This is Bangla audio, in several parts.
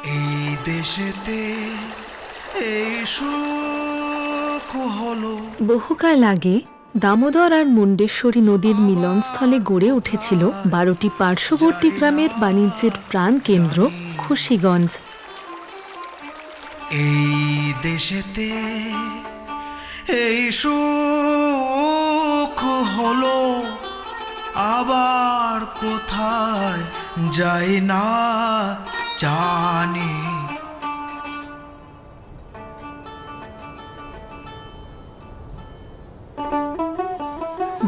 এই দেশেতে এই সুখ হলো। বহুকাল আগে দামোদর আর মুন্ডেশ্বরী নদীর মিলনস্থলে গড়ে উঠেছিল 12টি পার্শ্ববর্তী গ্রামের বাণিজ্যের প্রাণ কেন্দ্র খুশিগঞ্জ। এই দেশেতে এই সুখ হলো, আবার কোথায় যাই না জানি।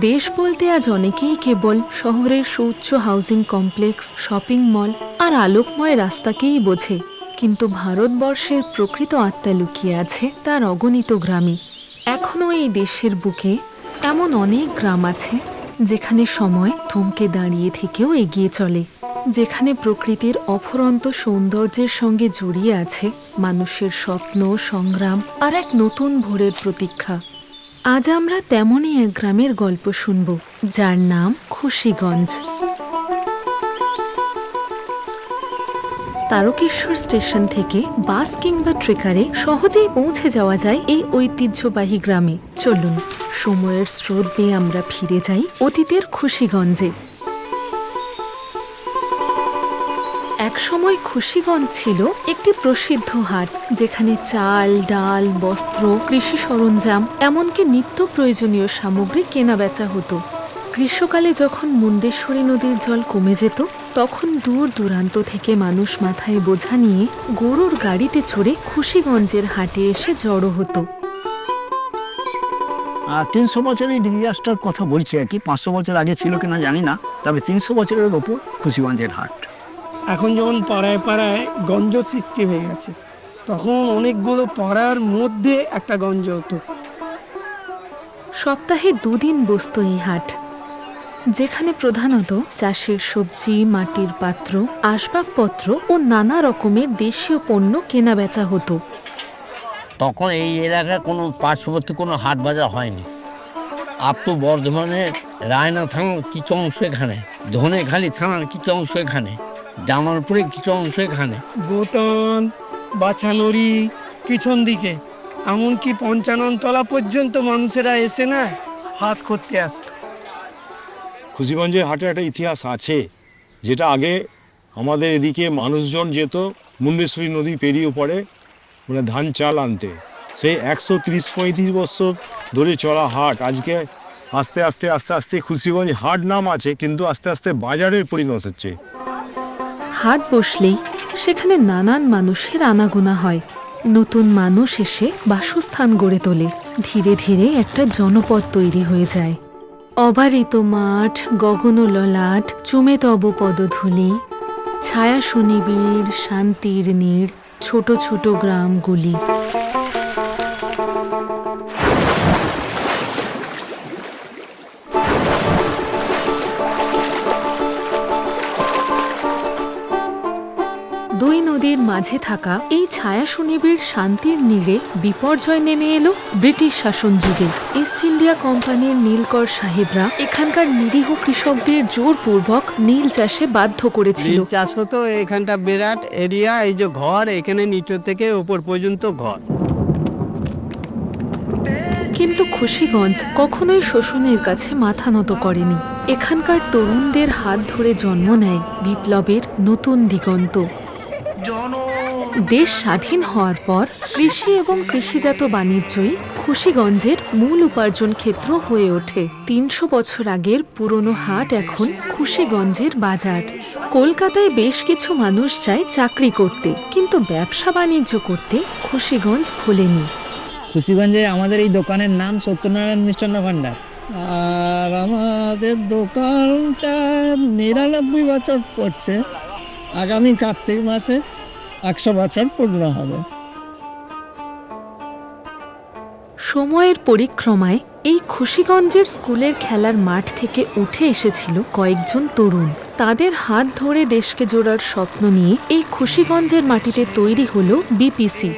দেশ বলতে আজ অনেকেই কেবল শহরের সুউচ্চ হাউজিং কমপ্লেক্স, শপিং মল আর আলোকময় রাস্তাকেই বোঝে, কিন্তু ভারতবর্ষের প্রকৃত আত্মা লুকিয়ে আছে তার অগণিত গ্রামে। এখনও এই দেশের বুকে এমন অনেক গ্রাম আছে যেখানে সময় থমকে দাঁড়িয়ে থেকেও এগিয়ে চলে, যেখানে প্রকৃতির অফুরন্ত সৌন্দর্যের সঙ্গে জড়িয়ে আছে মানুষের স্বপ্ন, সংগ্রাম আর এক নতুন ভোরের প্রতীক্ষা। আজ আমরা তেমনই এক গ্রামের গল্প শুনব, যার নাম খুশিগঞ্জ। তারকেশ্বর স্টেশন থেকে বাস কিংবা ট্রেকারে সহজেই পৌঁছে যাওয়া যায় এই ঐতিহ্যবাহী গ্রামে। চলুন সময়ের স্রোত বেয়ে আমরা ফিরে যাই অতীতের খুশিগঞ্জে। একসময় খুশিগঞ্জ ছিল একটি প্রসিদ্ধ হাট, যেখানে চাল, ডাল, বস্ত্র, কৃষি সরঞ্জাম এমনকি নিত্য প্রয়োজনীয় সামগ্রী কেনা বেচা হতো। গ্রীষ্মকালে যখন মুন্ডেশ্বরী নদীর জল কমে যেত, তখন দূর দূরান্ত থেকে মানুষ মাথায় বোঝা নিয়ে গরুর গাড়িতে চড়ে খুশিগঞ্জের হাটে এসে জড়ো হতো। 300 বছরের ইতিহাসটার কথা বলছি আর কি। 500 বছর আগে ছিল কিনা জানি না, তবে 300 বছরের ওপর খুশিগঞ্জের হাট। এখন যেমন পাড়ায় পাড়ায় গঞ্জ সৃষ্টি হয়ে গেছে, তখন অনেকগুলো পাড়ার মধ্যে একটা গঞ্জ হতো। সপ্তাহে 2 দিন বসত এই হাট, যেখানে প্রধানত চাষের সবজি, মাটির পাত্র, আসবাবপত্র ও নানা রকমের দেশীয় পণ্য কেনা বেচা হতো। তখন এই এলাকায় কোনো পার্শ্ববর্তী কোনো হাট বাজার হয়নি। আপ টু বর্ধমানের রায়না থানার কিছু অংশ এখানে, ধনেখালি থানার কিছু অংশ এখানে, জামালপুরের কিছু অংশ এখানে, গোতন, বাছানড়ি, পিছন দিকে এমনকি 55 তলা পর্যন্ত মানুষেরা এসে না হাত করতে আসত। খুশিগঞ্জের হাটে একটা ইতিহাস আছে, যেটা আগে আমাদের এদিকে মানুষজন যেত মুন্ডেশ্বরী নদী পেরিয়ে পড়ে মানে ধান চাল আনতে। সেই 130-35 বছর ধরে চলা হাট আজকে আস্তে আস্তে আস্তে আস্তে খুশিগঞ্জ হাট নাম আছে, কিন্তু আস্তে আস্তে বাজারের পরিণত হচ্ছে। হাট বসলেই সেখানে নানান মানুষের আনাগোনা হয়। নতুন মানুষ এসে বাসস্থান গড়ে তোলে। ধীরে ধীরে একটা জনপদ তৈরি হয়ে যায়। অবারিত মাঠ, গগন ললাট, চুমে তব পদধূলি, ছায়া সুনিবিড়, শান্তির নীড়, ছোট ছোট গ্রামগুলি। দুই নদীর মাঝে থাকা এই ছায়া সুনিবিড় শান্তির নীড়ে বিপর্যয় নেমে এলো ব্রিটিশ শাসন যুগে। ইস্ট ইন্ডিয়া কোম্পানির নীলকর সাহেবরা এখানকার নিরীহ কৃষকদের জোরপূর্বক নীল চাষে বাধ্য করেছিল। চাষ হতো এখানটা বিরাট এরিয়া, এই যে ঘর, এখানে নিচু থেকে উপর পর্যন্ত ঘর। কিন্তু খুশিগঞ্জ কখনোই শোষণের কাছে মাথা নত করেনি। এখানকার তরুণদের হাত ধরে জন্ম নেয় বিপ্লবের নতুন দিগন্ত। দেশ স্বাধীন হওয়ার পর কৃষি এবং কৃষিজাত বাণিজ্যই খুশিগঞ্জের মূল উপার্জন ক্ষেত্র হয়ে ওঠে। 300 বছর আগের পুরনো হাট এখন খুশিগঞ্জের বাজার। কলকাতায় বেশ কিছু মানুষ যায় চাকরি করতে, কিন্তু ব্যবসা বাণিজ্য করতে খুশিগঞ্জ ভোলেনি। খুশিগঞ্জে আমাদের এই দোকানের নাম সত্যনারায়ণ মিষ্টান্ন ভাণ্ডার, আর আমাদের দোকানটা 99 বছর পড়ছে। আগামী কার্তিক মাসে 100 বছর পূর্ণ হবে। সময়ের পরিক্রমায় এই খুশিগঞ্জের স্কুলের খেলার মাঠ থেকে উঠে এসেছিল কয়েকজন তরুণ। তাদের হাত ধরে দেশকে জোড়ার স্বপ্ন নিয়ে এই খুশিগঞ্জের মাটিতে তৈরি হলো বিপিসি।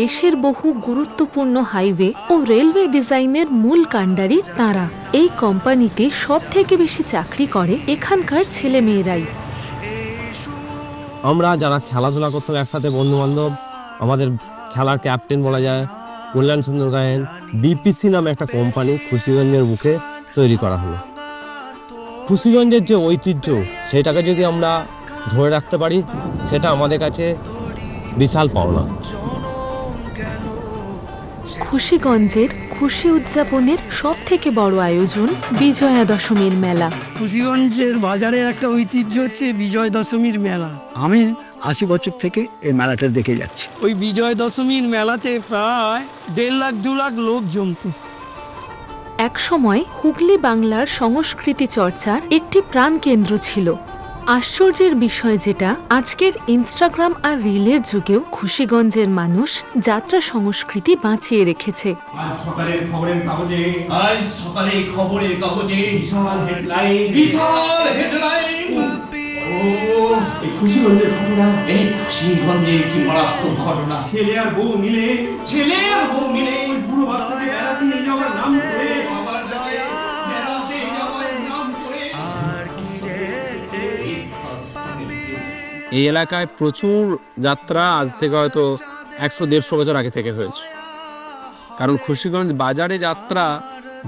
দেশের বহু গুরুত্বপূর্ণ হাইওয়ে ও রেলওয়ে ডিজাইনের মূল কাণ্ডারি তারা। এই কোম্পানিতে সব থেকে বেশি চাকরি করে এখানকার ছেলেমেয়েরাই। আমরা যারা খেলাধুলা করতাম একসাথে বন্ধুবান্ধব, আমাদের খেলার ক্যাপ্টেন বলা যায় কল্যাণ সুন্দর গায়েন, বিপিসি নামে একটা কোম্পানি খুশিগঞ্জের বুকে তৈরি করা হলো। খুশিগঞ্জের যে ঐতিহ্য সেটাকে যদি আমরা ধরে রাখতে পারি, সেটা আমাদের কাছে বিশাল পাওনা। খুশিগঞ্জের খুশি উদযাপনের সব থেকে বড় আয়োজন বিজয়া দশমীর মেলা। খুশিগঞ্জের বাজারের একটা ঐতিহ্য হচ্ছে বিজয় দশমীর মেলা। আমি 80 বছর থেকে এই মেলাটা দেখে যাচ্ছি। ওই বিজয় দশমীর মেলাতে প্রায় 1.5 লাখ 2 লাখ লোক জমতো। একসময় হুগলি বাংলার সংস্কৃতি চর্চার একটি প্রাণকেন্দ্র ছিল। আশ্চর্যের বিষয় যেটা, আজকের ইনস্টাগ্রাম আর রিলের যুগেও খুশিগঞ্জের মানুষ যাত্রা সংস্কৃতি বাঁচিয়ে রেখেছে। আজ সকালে খবরের কাগজে বিশাল হেডলাইন। এই খুশিগঞ্জের ঘটনা, এই খুশিগঞ্জের কি মারাত্মক ঘটনা। ছেলে আর বউ মিলে বুড়ো বাচ্চাকে বেড়াতে নিয়ে যাওয়ার নাম করে এই এলাকায় প্রচুর যাত্রা আজ থেকে হয়তো 100-150 বছর আগে থেকে হয়েছে। কারণ খুশিগঞ্জ বাজারে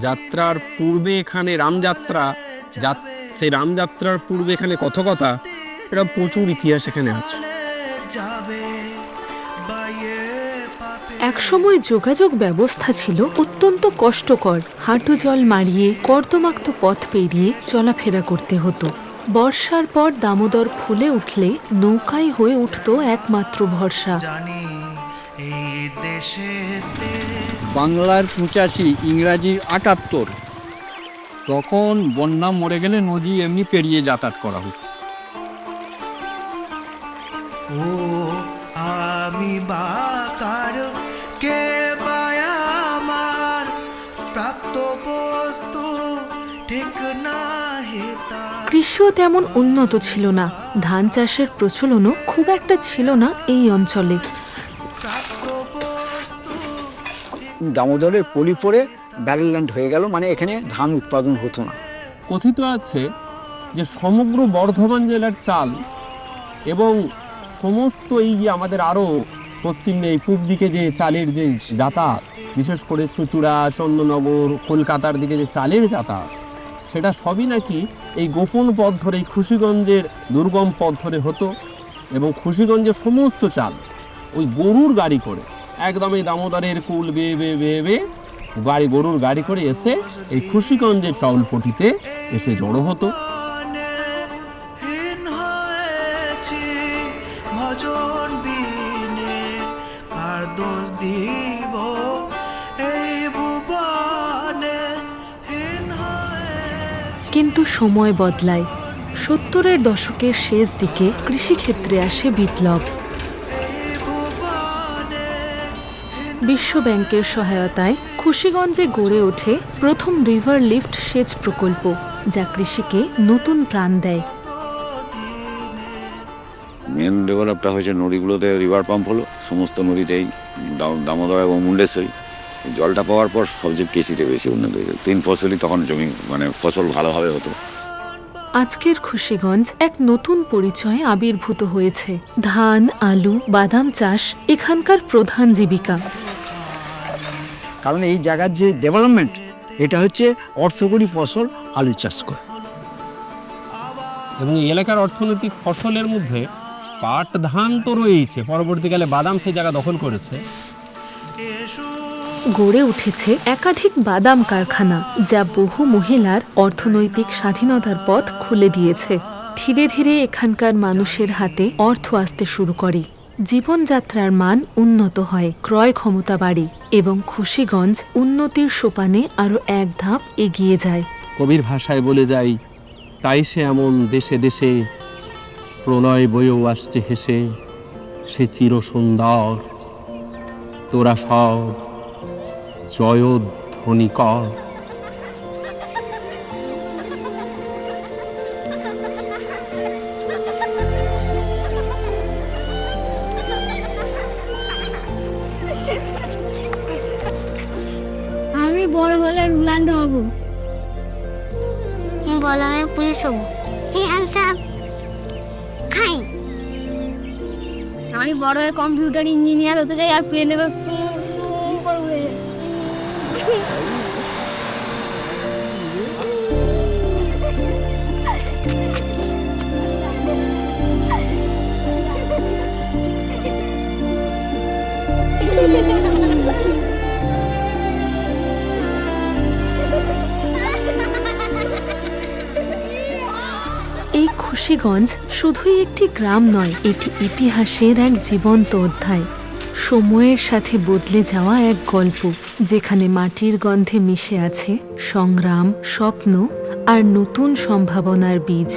যাত্রার পূর্বে এখানে রামযাত্রা, সেই রামযাত্রার পূর্বে এখানে কথকতা, এটা প্রচুর ইতিহাস এখানে আছে। একসময় যোগাযোগ ব্যবস্থা ছিল অত্যন্ত কষ্টকর। হাঁটু জল মারিয়ে কর্দমাক্ত পথ পেরিয়ে চলাফেরা করতে হতো। বর্ষার পর দামোদর ফুলে উঠলে নৌকাই হয়ে উঠত একমাত্র ভরসা। এই দেশেতে বাংলার 85, ইংরাজির 78, তখন বন্যা মরে গেলে নদী এমনি পেরিয়ে যাতায়াত করা হতো। ও আমি বাকার কে বায়া আমার প্রাপ্ত বস্তু ঠিক না হেতা। কৃষিও তেমন উন্নত ছিল না, ধান চাষের প্রচলনও খুব একটা ছিল না এই অঞ্চলে। দামোদরের পলি পড়ে ব্যারেলল্যান্ড হয়ে গেল, মানে এখানে ধান উৎপাদন হতো না। কথিত আছে যে সমগ্র বর্ধমান জেলার চাল এবং সমস্ত এই যে আমাদের আরও পশ্চিমে পূব দিকে যে চালের যে যাতায়াত, বিশেষ করে চুঁচুড়া, চন্দননগর, কলকাতার দিকে যে চালের যাতায়াত, সেটা সবই নাকি এই গোপন পথ ধরে, এই খুশিগঞ্জের দুর্গম পথ ধরে হতো। এবং খুশিগঞ্জের সমস্ত চাল ওই গরুর গাড়ি করে, একদম এই দামোদরের কুল বেয়ে বেয়ে বেয়ে বেয়ে গরুর গাড়ি করে এসে এই খুশিগঞ্জের চাউল ফটিতে এসে জড়ো হতো। ভজন বিনে আর দোষ দিব এই ভুবনে। কিন্তু সময় বদলায়। 70-এর দশকের শেষ দিকে কৃষিক্ষেত্রে আসে বিপ্লব। বিশ্ব ব্যাংকের সহায়তায় খুশিগঞ্জে গড়ে ওঠে প্রথম রিভার লিফট সেচ প্রকল্প, যা কৃষিকে নতুন প্রাণ দেয়। মেন ডেভেলপটা হয়েছে নদীগুলোতে রিভার পাম্প হলো, সমস্ত নদীতেই দামোদর এবং মুন্ডেশ্বরী। জলটা পাওয়ার পর সবচেয়ে কৃষিতে বেশি উন্নত হয়েছে। 3 ফসলই তখন জমি, মানে ফসল ভালোভাবে হতো। আজকের খুশিগঞ্জ এক নতুন পরিচয়ে আবির্ভূত হয়েছে। ধান, আলু, বাদাম চাষ এখানকার প্রধান জীবিকা। কারণ এই জায়গার যে ডেভেলপমেন্ট, এটা হচ্ছে অর্থকরী ফসল আলু চাষ করে। এবং এই এলাকার অর্থনৈতিক ফসলের মধ্যে পাট, ধান তো রয়েছে, পরবর্তীকালে বাদাম সেই জায়গা দখল করেছে। গড়ে উঠেছে একাধিক বাদাম কারখানা, যা বহু মহিলার অর্থনৈতিক স্বাধীনতার পথ খুলে দিয়েছে। ধীরে ধীরে এখানকার মানুষের হাতে অর্থ আসতে শুরু করে, জীবনযাত্রার মান উন্নত হয়, ক্রয় ক্ষমতা বাড়ে এবং খুশিগঞ্জ উন্নতির সোপানে আরও এক ধাপ এগিয়ে যায়। কবির ভাষায় বলে যাই, তাই সে এমন দেশে দেশে প্রলয় বয়েও আসছে হেসে, সে চির সুন্দর, তোরা সব জয়ধ্বনি কর। আমি বড় হলে রুলান্ড হব। বড় হলে পুলিশ হব। এই আমি সব খাই। আমি বড় হয়ে কম্পিউটার ইঞ্জিনিয়ার হতে চাই আর প্লেন এবার করে উড়ে যায়। এই খুশিগঞ্জ শুধুই একটি গ্রাম নয়, এটি ইতিহাসের এক জীবন্ত অধ্যায়, সময়ের সাথে বদলে যাওয়া এক গল্প, যেখানে মাটির গন্ধে মিশে আছে সংগ্রাম, স্বপ্ন আর নতুন সম্ভাবনার বীজ।